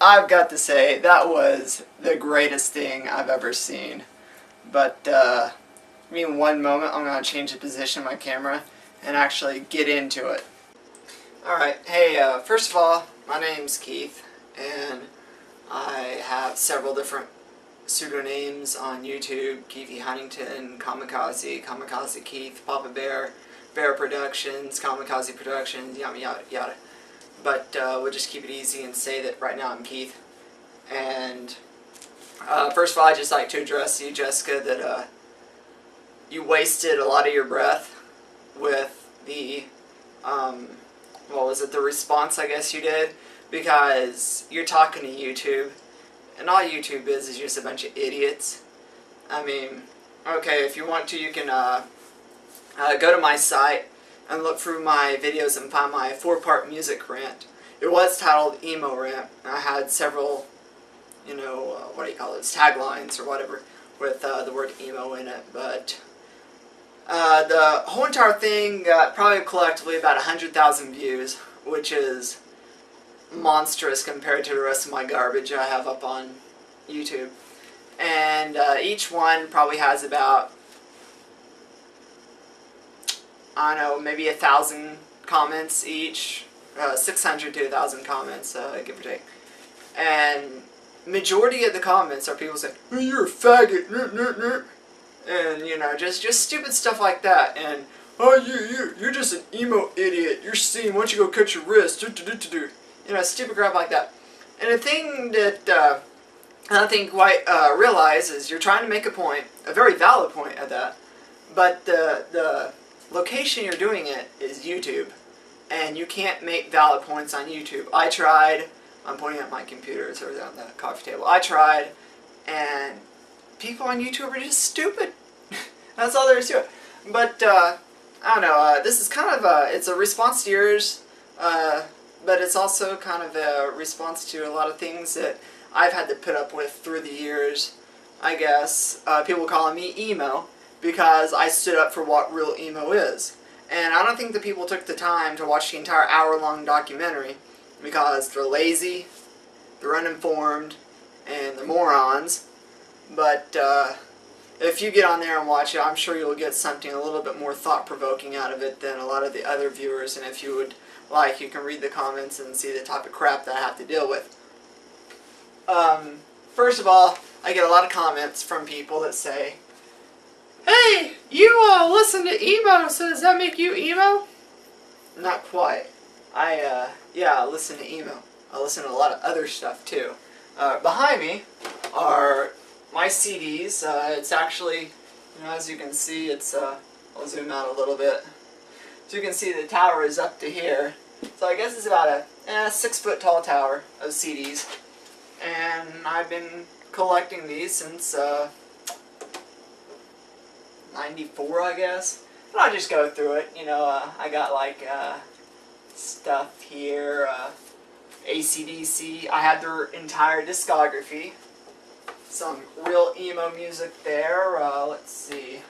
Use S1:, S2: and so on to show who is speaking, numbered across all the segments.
S1: I've got to say, that was the greatest thing I've ever seen. But, give me one moment, I'm going to change the position of my camera and actually get into it. Alright, hey, first of all, my name's Keith, and I have several different pseudonames on YouTube: Keithy Huntington, Kamikaze Keith, Papa Bear, Bear Productions, Kamikaze Productions, yada yada yada. But we'll just keep it easy and say that right now I'm Keith. And first of all, I'd just like to address you, Jessica, that you wasted a lot of your breath with the, what was it, the response I guess you did, because you're talking to YouTube, and all YouTube is just a bunch of idiots. I mean, okay, if you want to, you can go to my site and look through my videos and find my 4-part music rant. It was titled Emo Rant. I had several, you know, what do you call it, taglines or whatever, with the word emo in it, but the whole entire thing got probably collectively about 100,000 views, which is monstrous compared to the rest of my garbage I have up on YouTube. And each one probably has about, I don't know, maybe 1,000 comments each, 600 to 1,000 comments, give or take. And majority of the comments are people saying, "Oh, you're a faggot," and you know, just stupid stuff like that. And "Oh, you're just an emo idiot. You're seen. Why don't you go cut your wrist?" You know, stupid crap like that. And the thing that I don't think quite realize is you're trying to make a point, a very valid point at that, but the location you're doing it is YouTube, and you can't make valid points on YouTube. I tried. I'm pointing at my computer. It's over there on the coffee table. I tried, and people on YouTube are just stupid. That's all there is to it. But I don't know. This is kind of it's a response to yours, but it's also kind of a response to a lot of things that I've had to put up with through the years. I guess people calling me emo because I stood up for what real emo is. And I don't think the people took the time to watch the entire hour-long documentary because they're lazy, they're uninformed, and they're morons. But if you get on there and watch it, I'm sure you'll get something a little bit more thought-provoking out of it than a lot of the other viewers. And if you would like, you can read the comments and see the type of crap that I have to deal with. First of all, I get a lot of comments from people that say, "Hey, you listen to emo, so does that make you emo?" Not quite. Yeah, I listen to emo. I listen to a lot of other stuff too. Behind me are my CDs. It's actually, you know, as you can see, it's, I'll zoom out a little bit. So you can see the tower is up to here. So I guess it's about a 6-foot tall tower of CDs. And I've been collecting these since 94, I guess. And I'll just go through it. You know, I got like stuff here. AC/DC. I had their entire discography. Some real emo music there. Let's see.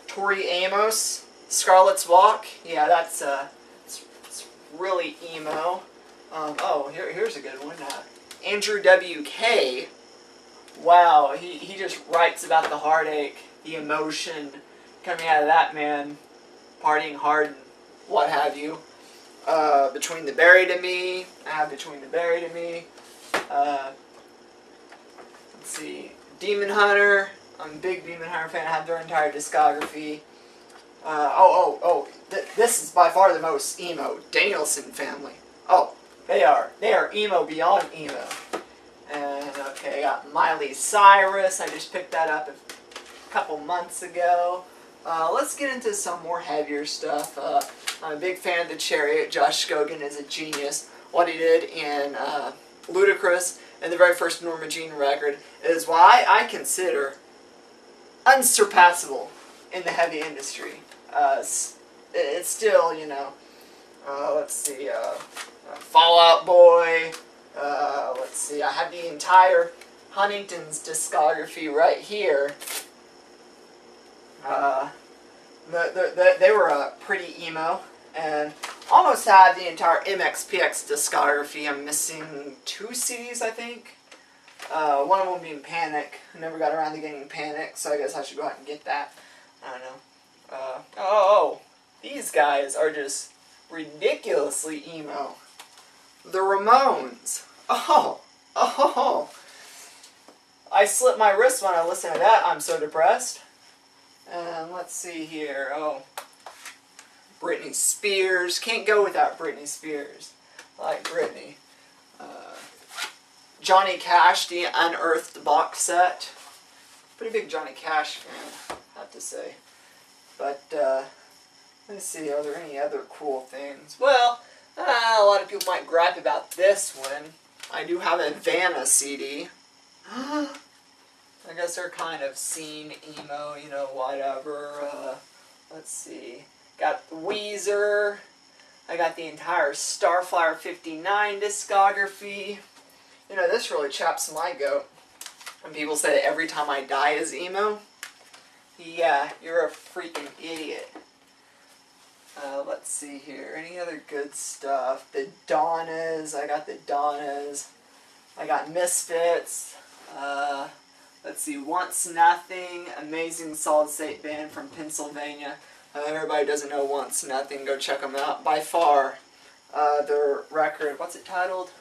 S1: Tori Amos, Scarlet's Walk. Yeah, that's it's really emo. Oh, here's a good one. Andrew W.K. Wow, he just writes about the heartache, the emotion coming out of that man, partying hard and what have you. Between the Buried and Me, I have Between the Buried and Me. Let's see, Demon Hunter. I'm a big Demon Hunter fan. I have their entire discography. This is by far the most emo. Danielson Family. Oh, they are emo beyond emo. And okay, I got Miley Cyrus. I just picked that up a couple months ago. Let's get into some more heavier stuff. I'm a big fan of The Chariot. Josh Scogin is a genius. What he did in Ludacris and the very first Norma Jean record is why I consider unsurpassable in the heavy industry. It's still, you know, let's see, Fall Out Boy. Let's see, I have the entire Huntington's discography right here. They were pretty emo, and Almost have the entire MXPX discography. I'm missing 2 CDs, I think. One of them being Panic. I never got around to getting Panic, so I guess I should go out and get that. I don't know. Oh, these guys are just ridiculously emo. The Ramones. Oh. I slit my wrist when I listen to that. I'm so depressed. And let's see here. Oh. Britney Spears. Can't go without Britney Spears. I like Britney. Johnny Cash, the Unearthed box set. Pretty big Johnny Cash fan, I have to say. But, let's see, are there any other cool things? Well, a lot of people might gripe about this one. I do have a Vanna CD. I guess they're kind of scene emo, you know, whatever. Let's see. Got Weezer. I got the entire Starflyer 59 discography. You know, this really chaps my goat. When people say that Every Time I Die is emo. Yeah, you're a freaking idiot. Let's see here. Any other good stuff? The Donnas. I got the Donnas. I got Misfits. Let's see. Once Nothing. Amazing solid state band from Pennsylvania. Everybody doesn't know Once Nothing. Go check them out. By far, their record. What's it titled?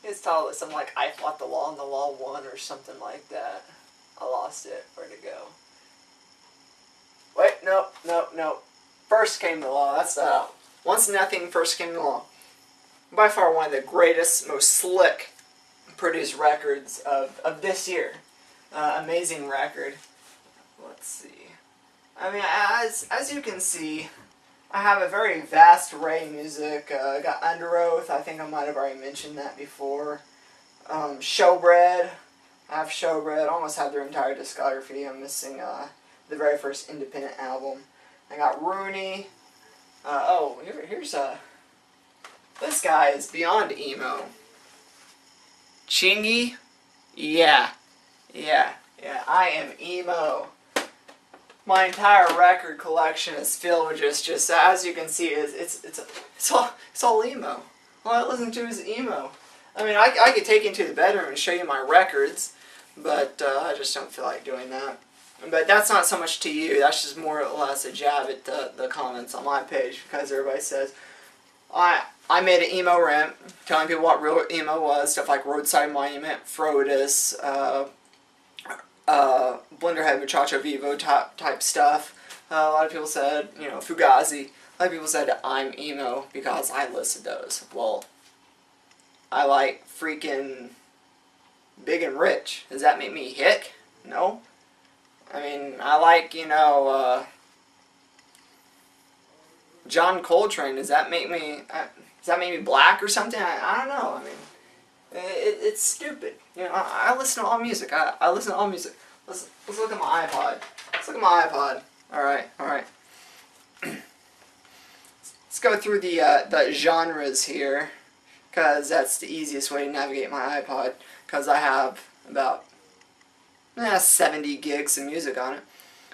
S1: It's titled something like I Fought the Law and the Law Won or something like that. I lost it. Where'd it go? Wait, nope. First Came the Law. That's Once Nothing, First Came the Law. By far one of the greatest, most slick produced records of this year. Amazing record. Let's see. I mean, as you can see, I have a very vast array of music. I got Under Oath. I think I might have already mentioned that before. Showbread. I have Showbread. I almost have their entire discography. I'm missing the very first independent album. I got Rooney. Here's this guy is beyond emo. Chingy? Yeah, I am emo. My entire record collection is filled with just as you can see, it's all emo. All I listen to is emo. I mean, I could take you into the bedroom and show you my records, but I just don't feel like doing that. But that's not so much to you. That's just more or less a jab at the comments on my page, because everybody says I made an emo rant telling people what real emo was, stuff like Roadside Monument, Frodis, Blenderhead, Muchacho Vivo type stuff. A lot of people said, you know, Fugazi. A lot of people said I'm emo because I listed those. Well, I like freaking Big and Rich. Does that make me hick? No. I mean, I like, you know, John Coltrane. Does that make me black or something? I don't know. I mean, it's stupid. You know, I listen to all music. I listen to all music. Let's look at my iPod. Let's look at my iPod. All right. Let's go through the genres here, because that's the easiest way to navigate my iPod. Because I have about 70 gigs of music on it.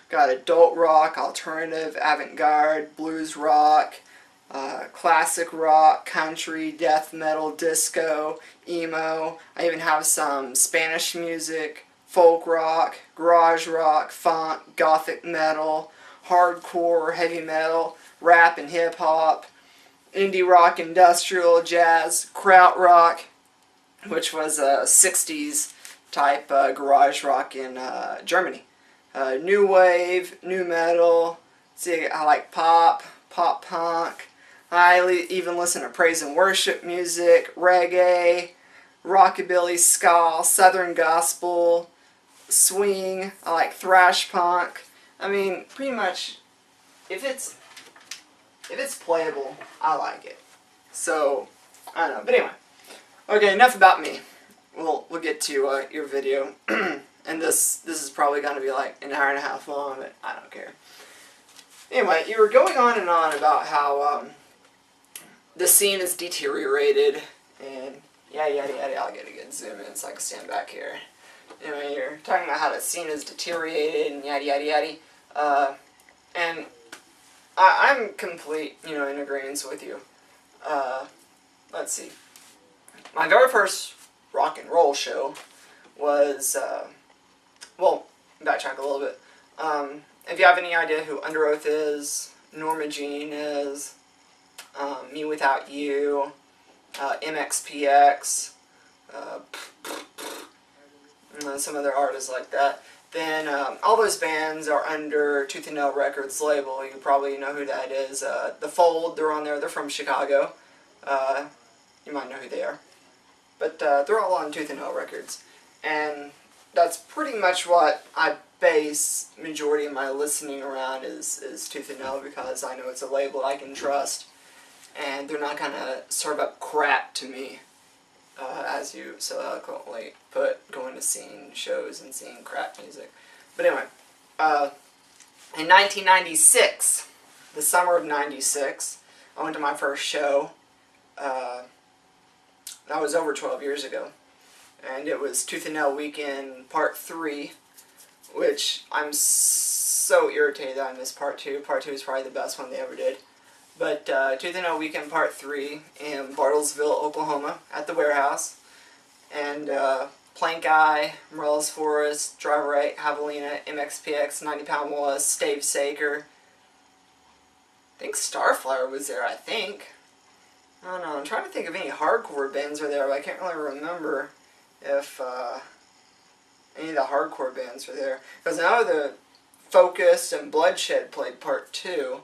S1: Got adult rock, alternative, avant-garde, blues rock, classic rock, country, death metal, disco, emo. I even have some Spanish music, folk rock, garage rock, funk, gothic metal, hardcore, heavy metal, rap and hip hop, indie rock, industrial, jazz, krautrock, which was a 60s type garage rock in Germany. New wave, new metal. See, I like pop punk. I even listen to praise and worship music, reggae, rockabilly, ska, southern gospel, swing. I like thrash punk. I mean, pretty much, if it's playable, I like it. So, I don't know. But anyway, okay, enough about me. We'll get to your video. And this is probably going to be like an hour and a half long, but I don't care. Anyway, you were going on and on about how the scene is deteriorated, and yada yada yada. I'll get a good zoom in so I can stand back here. Anyway, you're talking about how the scene is deteriorated and yada yada yada. And I'm I'm complete, in agreement with you. Let's see. My very first rock and roll show was, well, backtrack a little bit. If you have any idea who Under Oath is, Norma Jean is, Me Without You, MXPX, some other artists like that, then all those bands are under Tooth and Nail Records label. You probably know who that is. The Fold, they're on there. They're from Chicago. You might know who they are. But they're all on Tooth and Nail Records. And that's pretty much what I base majority of my listening around is Tooth and Nail, because I know it's a label I can trust. And they're not going to serve up crap to me, as you so eloquently put, going to seeing shows and seeing crap music. But anyway, in 1996, the summer of 96, I went to my first show. That was over 12 years ago. And it was Tooth and Nail Weekend Part 3, which I'm so irritated that I missed Part 2. Part 2 is probably the best one they ever did. But Tooth and Nail Weekend Part 3 in Bartlesville, Oklahoma, at the Warehouse. And Plank Eye, Morales Forest, Driver 8, Javelina, MXPX, 90 Pound Wallace, Stave Saker. I think Starflyer was there, I think. I don't know, I'm trying to think if any hardcore bands were there, but I can't really remember if any of the hardcore bands were there. Because now the Focus and Bloodshed played Part 2.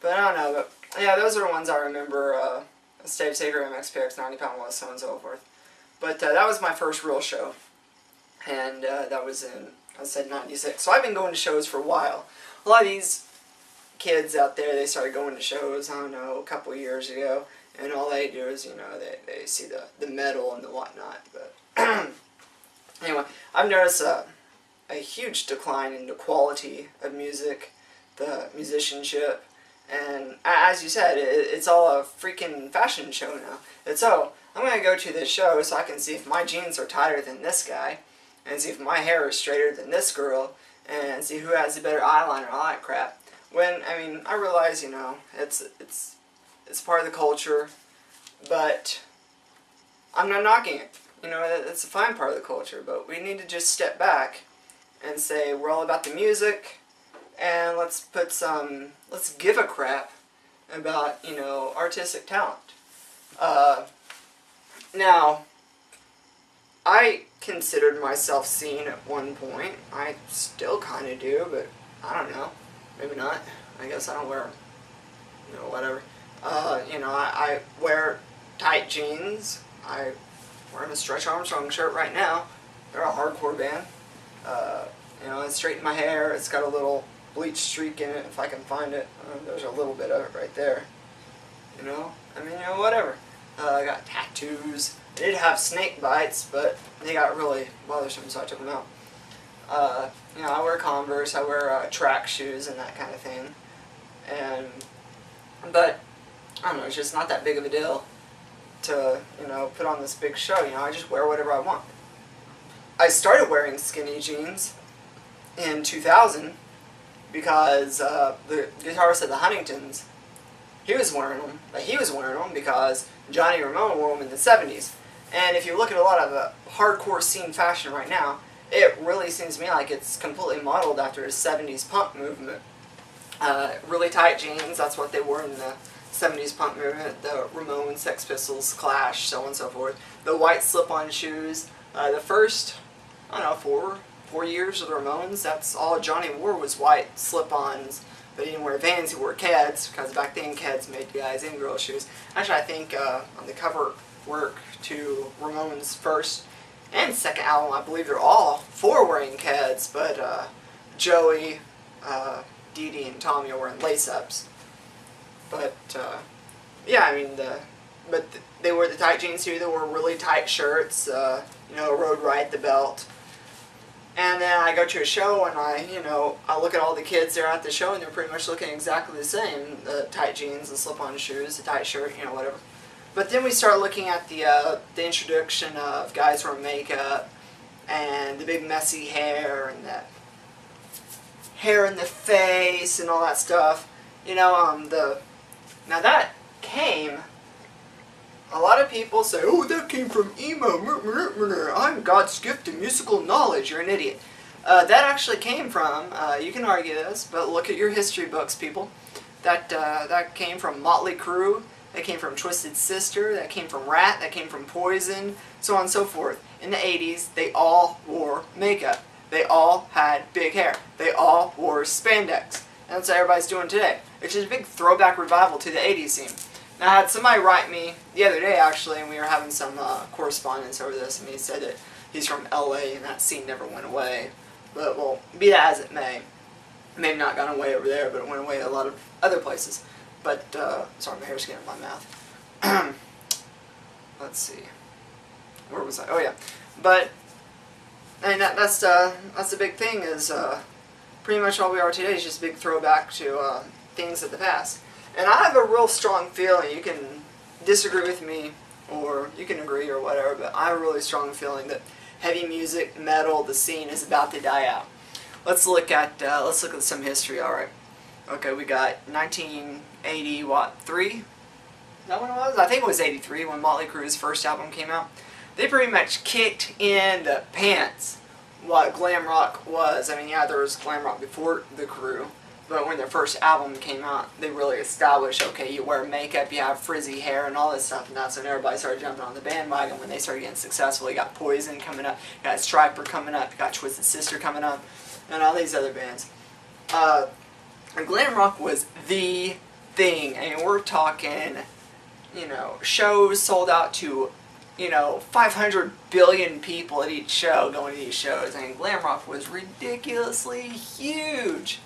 S1: But I don't know, but yeah, those are the ones I remember. Stave Saker, MXPX, 90 Pound Wallace, so on and so forth. But that was my first real show. And that was in, I said 96. So I've been going to shows for a while. A lot of these kids out there, they started going to shows, I don't know, a couple years ago. And all they do is, they see the metal and the whatnot. But anyway, I've noticed a huge decline in the quality of music, the musicianship. And as you said, it's all a freaking fashion show now. It's, oh, I'm going to go to this show so I can see if my jeans are tighter than this guy, and see if my hair is straighter than this girl, and see who has the better eyeliner, all that crap. When, I mean, I realize, it's part of the culture, but I'm not knocking it. It's a fine part of the culture, but we need to just step back and say we're all about the music, and let's give a crap about, artistic talent. Now, I considered myself seen at one point. I still kind of do, but I don't know. Maybe not. I guess I don't wear, whatever. I wear tight jeans. I'm wearing a Stretch Armstrong shirt right now. They're a hardcore band. I straighten my hair. It's got a little bleach streak in it, if I can find it. There's a little bit of it right there. Whatever. I got tattoos. I did have snake bites, but they got really bothersome, so I took them out. I wear Converse, I wear track shoes and that kind of thing. But, I don't know, it's just not that big of a deal to, put on this big show. I just wear whatever I want. I started wearing skinny jeans in 2000 because the guitarist of the Huntingtons, he was wearing them. But he was wearing them because Johnny Ramone wore them in the 70s. And if you look at a lot of the hardcore scene fashion right now, it really seems to me like it's completely modeled after the 70s punk movement. Really tight jeans, that's what they wore in the 70s punk movement. The Ramones, Sex Pistols, Clash, so on and so forth. The white slip-on shoes. The first, I don't know, 4 years of the Ramones, that's all Johnny wore was white slip-ons. But he didn't wear Vans, he wore Keds, because back then Keds made guys and girls shoes. Actually, I think on the cover work to Ramones' first and second album, I believe they're all for wearing Keds, but Joey, Dee Dee, and Tommy are wearing lace-ups. But, yeah, they wore the tight jeans too. They wore really tight shirts, Road Ride the belt. And then I go to a show and I look at all the kids there at the show and they're pretty much looking exactly the same. The tight jeans, the slip-on shoes, the tight shirt, whatever. But then we start looking at the introduction of guys wearing makeup and the big messy hair and that hair in the face and all that stuff. You know, now that came, a lot of people say, oh, that came from emo, I'm God's gift to musical knowledge, you're an idiot. That actually came from, you can argue this, but look at your history books, people. That came from Motley Crue, that came from Twisted Sister, that came from RANT, that came from Poison, so on and so forth. In the 80s, they all wore makeup. They all had big hair. They all wore spandex. And that's what everybody's doing today. It's just a big throwback revival to the 80s scene. Now, I had somebody write me the other day, actually, and we were having some correspondence over this, and he said that he's from LA and that scene never went away. But, well, be that as it may, it may have not gone away over there, but it went away a lot of other places. But, sorry, my hair's getting in my mouth. Let's see. Where was I? Oh, yeah. But, and that's the big thing is, pretty much all we are today is just a big throwback to things of the past. And I have a real strong feeling, you can disagree with me, or you can agree or whatever, but I have a really strong feeling that heavy music, metal, the scene is about to die out. Let's look at some history, alright. Okay, we got 1980, what, 3? Is that when it was? I think it was 83 when Motley Crue's first album came out. They pretty much kicked in the pants what glam rock was. I mean, yeah, there was glam rock before the Crue, but when their first album came out, they really established, okay, you wear makeup, you have frizzy hair, and all this stuff, and that's when everybody started jumping on the bandwagon. When they started getting successful, you got Poison coming up, you got Striper coming up, you got Twisted Sister coming up, and all these other bands. And glam rock was the thing. I mean, we're talking, you know, shows sold out to, you know, 500 billion people at each show going to these shows. I mean, glam rock was ridiculously huge.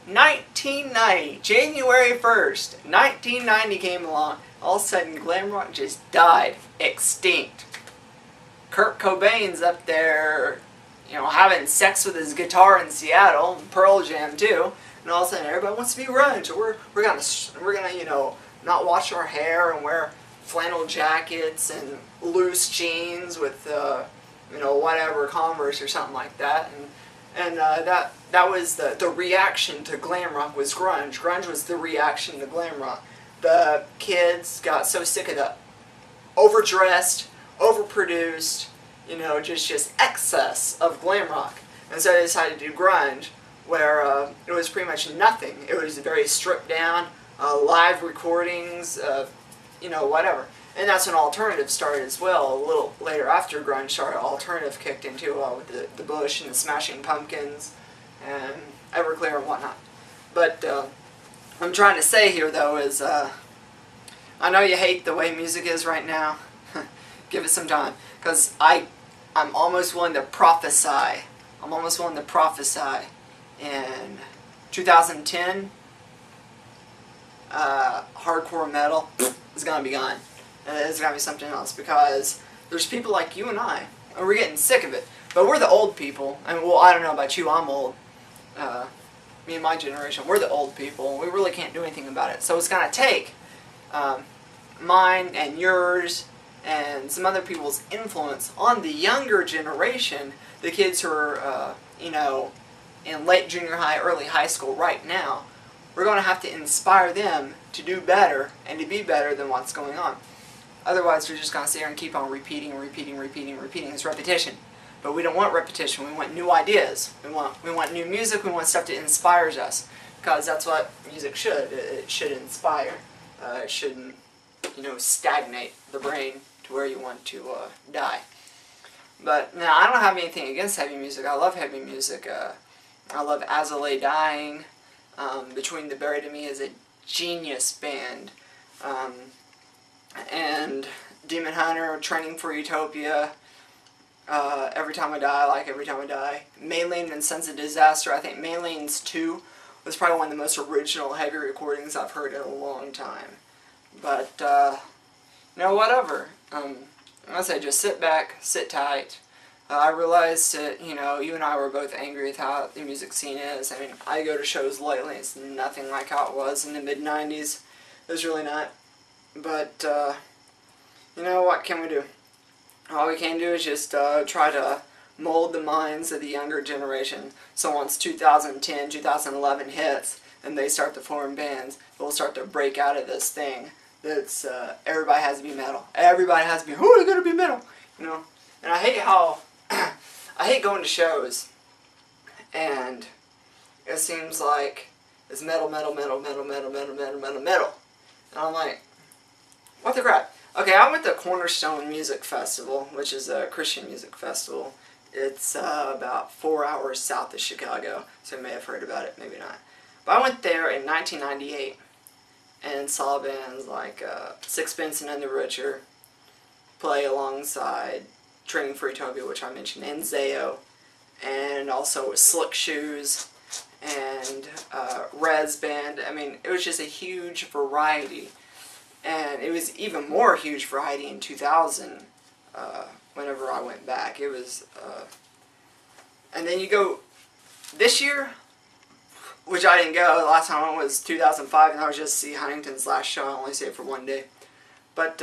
S1: 1990, January 1st, 1990 came along. All of a sudden, glam rock just died, extinct. Kurt Cobain's up there, you know, having sex with his guitar in Seattle, Pearl Jam too, and all of a sudden everybody wants to be grunge. So we're gonna you know, not wash our hair and wear flannel jackets and loose jeans with you know, whatever, Converse or something like that, and that was the reaction to glam rock was grunge. Grunge was the reaction to glam rock. The kids got so sick of the overdressed, overproduced, you know, just excess of glam rock, and so they decided to do grunge, where it was pretty much nothing. It was very stripped down, live recordings, you know, whatever. And that's when alternative started as well. A little later after grunge started, alternative kicked into with the Bush and the Smashing Pumpkins and Everclear and whatnot. But what I'm trying to say here, though, is I know you hate the way music is right now. Give it some time, because I'm almost willing to prophesy. I'm almost willing to prophesy in 2010, hardcore metal is gonna be gone. It's gonna be something else, because there's people like you and I, and we're getting sick of it. But we're the old people, and well, I don't know about you, I'm old. Me and my generation, we're the old people, and we really can't do anything about it. So it's gonna take mine and yours and some other people's influence on the younger generation, the kids who are, you know, in late junior high, early high school right now. We're going to have to inspire them to do better and to be better than what's going on. Otherwise, we're just going to sit here and keep on repeating. It's repetition. But we don't want repetition. We want new ideas. We want new music. We want stuff that inspires us, because that's what music should. It should inspire. It shouldn't, you know, stagnate the brain to where you want to die. But now, I don't have anything against heavy music. I love heavy music. I love As I Lay Dying. Between the Buried and Me is a genius band. And Demon Hunter, Training for Utopia, Every Time I Die, I like Every Time I Die. Maylene and Sons of Disaster, I think Maylene's 2 was probably one of the most original heavy recordings I've heard in a long time. But, you know, whatever. I say just sit back, sit tight. I realized that, you know, you and I were both angry with how the music scene is. I mean, I go to shows lately, it's nothing like how it was in the mid-90s. It was really not. But, you know, what can we do? All we can do is just try to mold the minds of the younger generation. So once 2010, 2011 hits, and they start to form bands, they'll start to break out of this thing that's everybody has to be metal. Everybody has to be, oh, they're gonna be metal, you know. And I hate how I hate going to shows, and it seems like it's metal, metal, metal, metal, metal, metal, metal, metal, metal, and I'm like, what the crap? Okay, I went to Cornerstone Music Festival, which is a Christian music festival. It's about 4 hours south of Chicago, so you may have heard about it, maybe not. But I went there in 1998 and saw bands like Sixpence and the Richer play alongside Training for Utopia, which I mentioned, and Zayo, and also Slick Shoes and Rez Band. I mean, it was just a huge variety. And it was even more huge variety in 2000, whenever I went back. It was, and then you go, this year, which I didn't go, the last time I went was 2005, and I was just see Huntington's last show. I only stayed for one day. But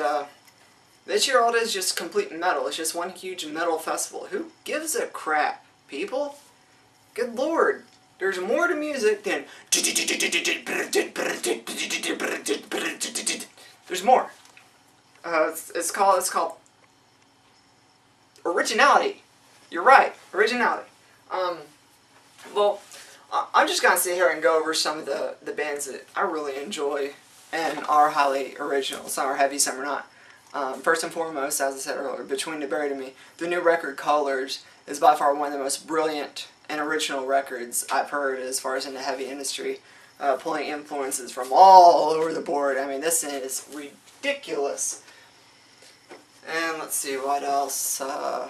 S1: this year all it is just complete metal. It's just one huge metal festival. Who gives a crap, people? Good lord. There's more to music than... There's more. It's called originality. You're right, originality. Well, I'm just gonna sit here and go over some of the bands that I really enjoy and are highly original. Some are heavy, some are not. First and foremost, as I said earlier, Between the Buried and Me, the new record Colors is by far one of the most brilliant and original records I've heard as far as in the heavy industry. Pulling influences from all over the board. I mean, this is ridiculous. And let's see what else. I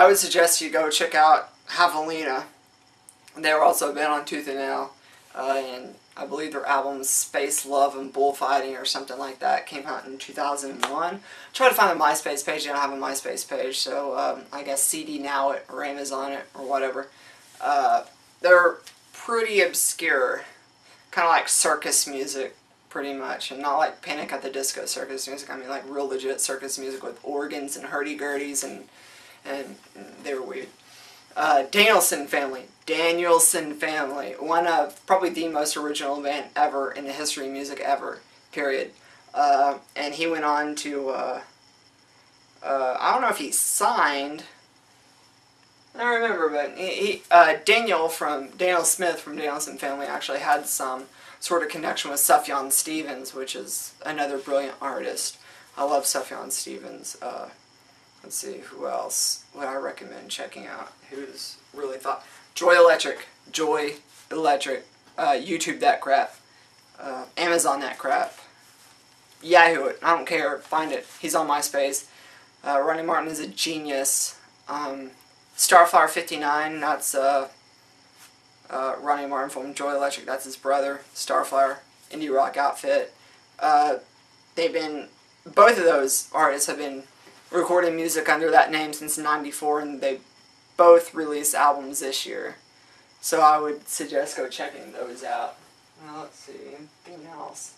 S1: would suggest you go check out Javelina. They were also been on Tooth and Nail, and I believe their album Space, Love, and Bullfighting or something like that came out in 2001. Try to find a MySpace page. They don't have a MySpace page, so I guess CD Now it or Amazon it or whatever. They're pretty obscure, kind of like circus music, pretty much, and not like Panic at the Disco circus music. I mean like real legit circus music with organs and hurdy-gurdies, and they were weird. Danielson Family, one of probably the most original band ever in the history of music ever, period. And he went on to, I don't know if he signed, I don't remember, but Daniel Smith from Danielson Family actually had some sort of connection with Sufjan Stevens, which is another brilliant artist. I love Sufjan Stevens. Let's see, who else would I recommend checking out? Who's really thought? Joy Electric. YouTube that crap. Amazon that crap. Yahoo it. I don't care. Find it. He's on MySpace. Ronnie Martin is a genius. Starflower 59, that's Ronnie Martin from Joy Electric. That's his brother. Starflower, indie rock outfit. Both of those artists have been recording music under that name since '94, and they both released albums this year. So I would suggest go checking those out. Well, let's see, anything else?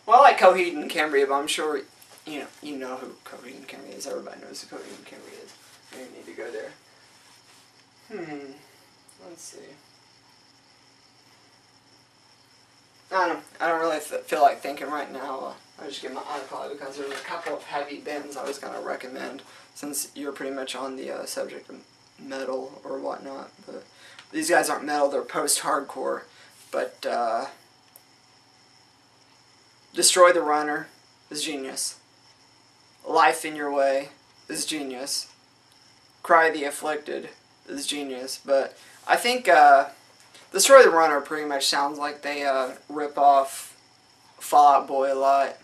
S1: Well, I like Coheed and Cambria, but I'm sure you know who Coheed and Cambria is. Everybody knows who Coheed and Cambria is. You need to go there. Let's see. I don't really feel like thinking right now. I just get my iPod because there's a couple of heavy bands I was going to recommend, since you're pretty much on the subject of metal or whatnot. But these guys aren't metal, they're post-hardcore. But Destroy the Runner is genius. Life in Your Way is genius. Cry the Afflicted is genius. But I think Destroy the Runner pretty much sounds like they rip off Fall Out Boy a lot.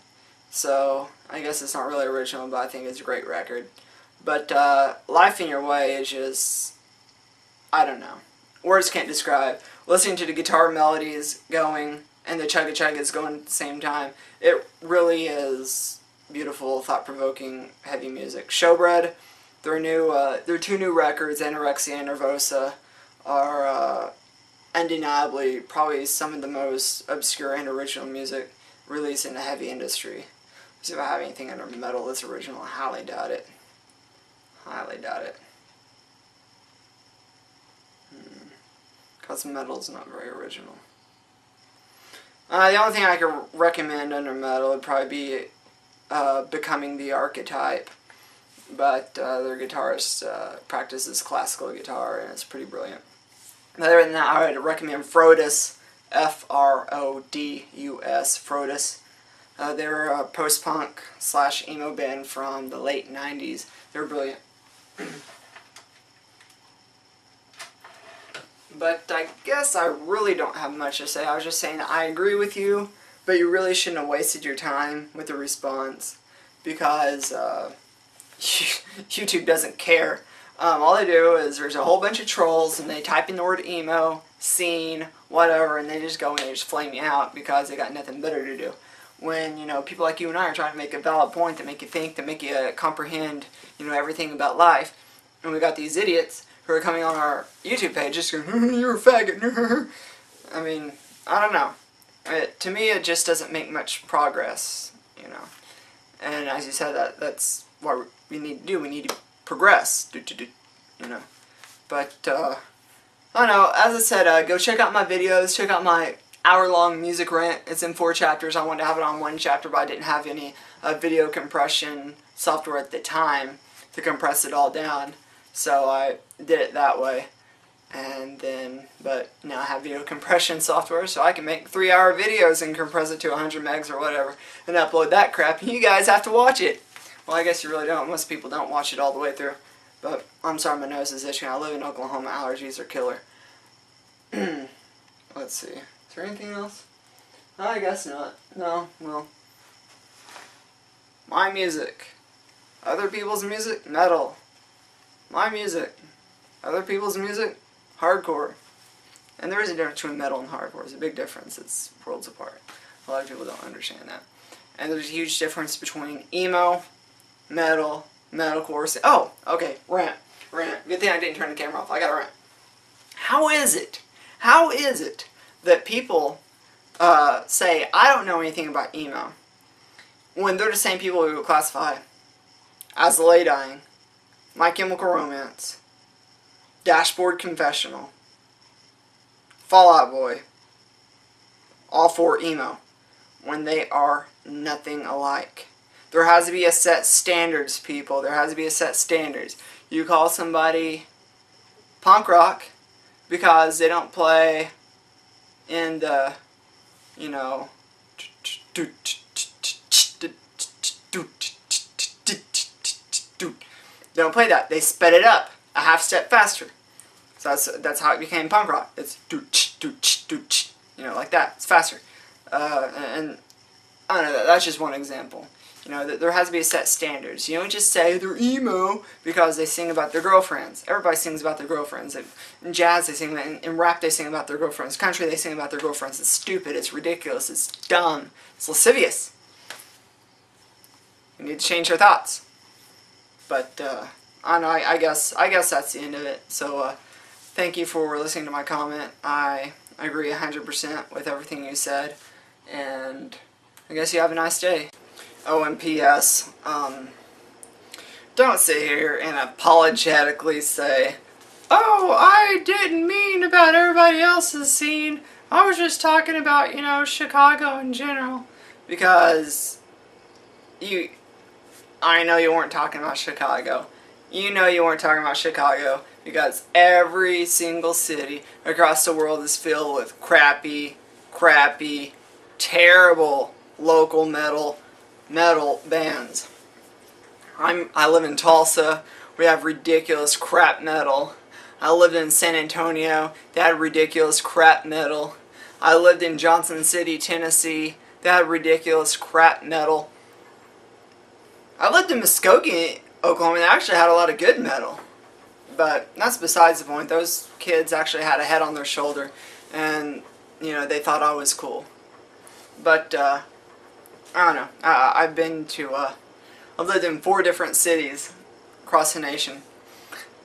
S1: So I guess it's not really original, but I think it's a great record. But Life in Your Way is just, I don't know. Words can't describe. Listening to the guitar melodies going and the chugga-chuggas going at the same time, it really is beautiful, thought-provoking, heavy music. Showbread, their two new records, Anorexia and Nervosa, are undeniably probably some of the most obscure and original music released in the heavy industry. See if I have anything under metal that's original. I highly doubt it. Highly doubt it. because metal's not very original. The only thing I could recommend under metal would probably be Becoming the Archetype, but their guitarist practices classical guitar, and it's pretty brilliant. Other than that, I would recommend Frodus, F-R-O-D-U-S, Frodus. They were a post-punk / emo band from the late 90s. They were brilliant. But I guess I really don't have much to say. I was just saying I agree with you, but you really shouldn't have wasted your time with the response, because YouTube doesn't care. All they do is there's a whole bunch of trolls, and they type in the word emo, scene, whatever, and they just go and they just flame you out because they got nothing better to do. When, you know, people like you and I are trying to make a valid point, to make you think, to make you comprehend, you know, everything about life, and we got these idiots who are coming on our YouTube page just going, you're a faggot. I mean, I don't know. To me, it just doesn't make much progress, you know. And as you said, that's what we need to do. We need to progress, you know. But, I don't know. As I said, go check out my videos. Check out my hour-long music rant. It's in 4 chapters. I wanted to have it on 1 chapter, but I didn't have any video compression software at the time to compress it all down. So I did it that way, and then, but now I have video compression software, so I can make 3-hour videos and compress it to 100 megs or whatever, and upload that crap, and you guys have to watch it. Well, I guess you really don't. Most people don't watch it all the way through. But I'm sorry, my nose is itching. I live in Oklahoma. Allergies are killer. Let's see. Is there anything else? I guess not. No, well. My music. Other people's music, metal. My music. Other people's music, hardcore. And there is a difference between metal and hardcore. There's a big difference. It's worlds apart. A lot of people don't understand that. And there's a huge difference between emo, metal, metalcore. Oh, okay, rant. Good thing I didn't turn the camera off. I got a rant. How is it that people say, I don't know anything about emo, when they're the same people who classify As the Lay Dying, My Chemical Romance, Dashboard Confessional, Fall Out Boy, all 4 emo, when they are nothing alike? There has to be a set standards, people. There has to be a set standards. You call somebody punk rock because they don't play in the, you know, they don't play that. They sped it up a half step faster. So that's how it became punk rock. It's you know, like that. It's faster. And I don't know. That's just one example. You know, there has to be a set standards. You don't just say they're emo because they sing about their girlfriends. Everybody sings about their girlfriends. In jazz, they sing about, in rap, they sing about their girlfriends. Country, they sing about their girlfriends. It's stupid. It's ridiculous. It's dumb. It's lascivious. You need to change your thoughts. But I don't know. I guess that's the end of it. So thank you for listening to my comment. I agree 100% with everything you said, and I guess you have a nice day. Oh, and P.S. Don't sit here and apologetically say, oh, I didn't mean about everybody else's scene. I was just talking about, you know, Chicago in general. Because I know you weren't talking about Chicago. You know you weren't talking about Chicago because every single city across the world is filled with crappy, terrible local metal bands. I live in Tulsa. We have ridiculous crap metal. I lived in San Antonio. They had ridiculous crap metal. I lived in Johnson City, Tennessee. They had ridiculous crap metal. I lived in Muskogee, Oklahoma. They actually had a lot of good metal. But that's besides the point. Those kids actually had a head on their shoulder, and you know, they thought I was cool. But I don't know. I've lived in 4 different cities across the nation.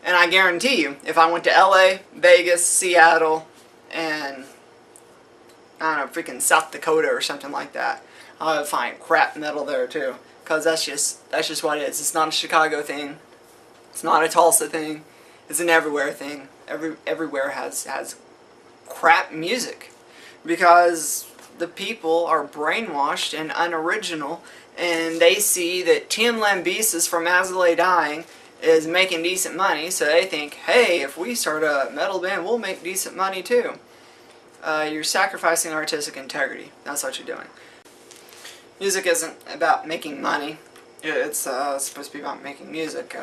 S1: And I guarantee you, if I went to LA, Vegas, Seattle, and I don't know, freaking South Dakota or something like that, I would find crap metal there too. Because that's just what it is. It's not a Chicago thing. It's not a Tulsa thing. It's an everywhere thing. Everywhere has crap music, because the people are brainwashed and unoriginal, and they see that Tim Lambesis from As I Lay Dying is making decent money, so they think, hey, if we start a metal band, we'll make decent money too. You're sacrificing artistic integrity. That's what you're doing. Music isn't about making money. It's supposed to be about making music.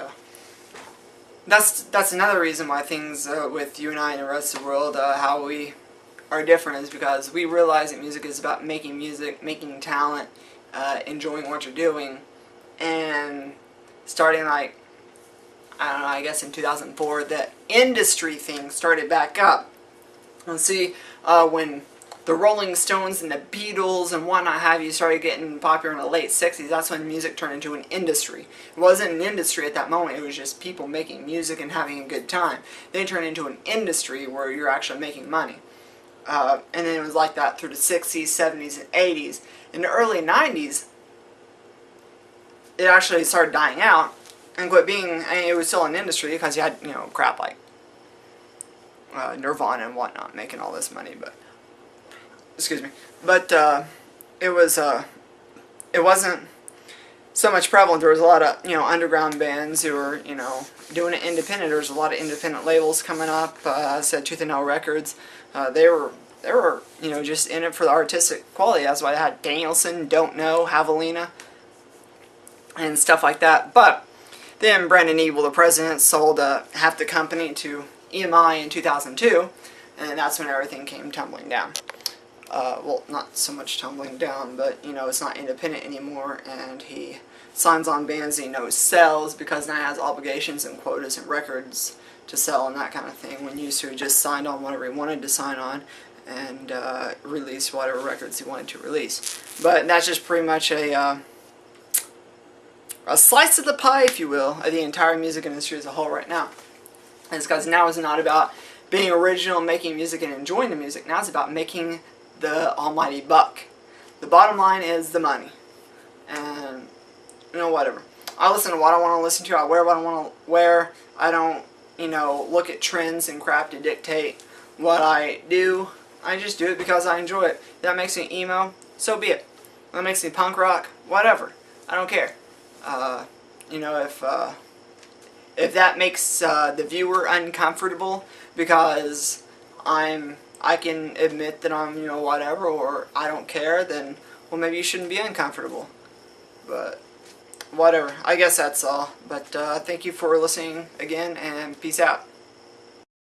S1: That's another reason why things with you and I and the rest of the world, how we are different, is because we realize that music is about making music, making talent, enjoying what you're doing, and starting like, I don't know, I guess in 2004, the industry thing started back up. And see, when the Rolling Stones and the Beatles and whatnot have you started getting popular in the late 60s, that's when music turned into an industry. It wasn't an industry at that moment, it was just people making music and having a good time. Then it turned into an industry where you're actually making money. And then it was like that through the 60s, 70s, and 80s. In the early 90s, it actually started dying out and quit being, I mean, it was still an industry because you had, you know, crap like Nirvana and whatnot making all this money, but excuse me, but it wasn't so much prevalent. There was a lot of, you know, underground bands who were, you know, doing it independent. There was a lot of independent labels coming up. I said Tooth and Nail Records. They were, you know, just in it for the artistic quality. That's why they had Danielson, Don't Know, Javelina, and stuff like that. But then Brandon Evil, the president, sold half the company to EMI in 2002, and that's when everything came tumbling down. Well, not so much tumbling down, but, you know, it's not independent anymore, and he signs on bands he knows sells, because now he has obligations and quotas and records to sell and that kind of thing, when used to he just signed on whatever he wanted to sign on and release whatever records he wanted to release. But that's just pretty much a slice of the pie, if you will, of the entire music industry as a whole right now. And it's because now it's not about being original, making music, and enjoying the music. Now it's about making the almighty buck. The bottom line is the money. And, you know, whatever. I listen to what I want to listen to. I wear what I want to wear. I don't, you know, look at trends and crap to dictate what I do. I just do it because I enjoy it. If that makes me emo, so be it. If that makes me punk rock, whatever. I don't care. You know, if that makes the viewer uncomfortable because I can admit that I'm, you know, whatever, or I don't care, then, well, maybe you shouldn't be uncomfortable. But whatever. I guess that's all. But thank you for listening again, and peace out.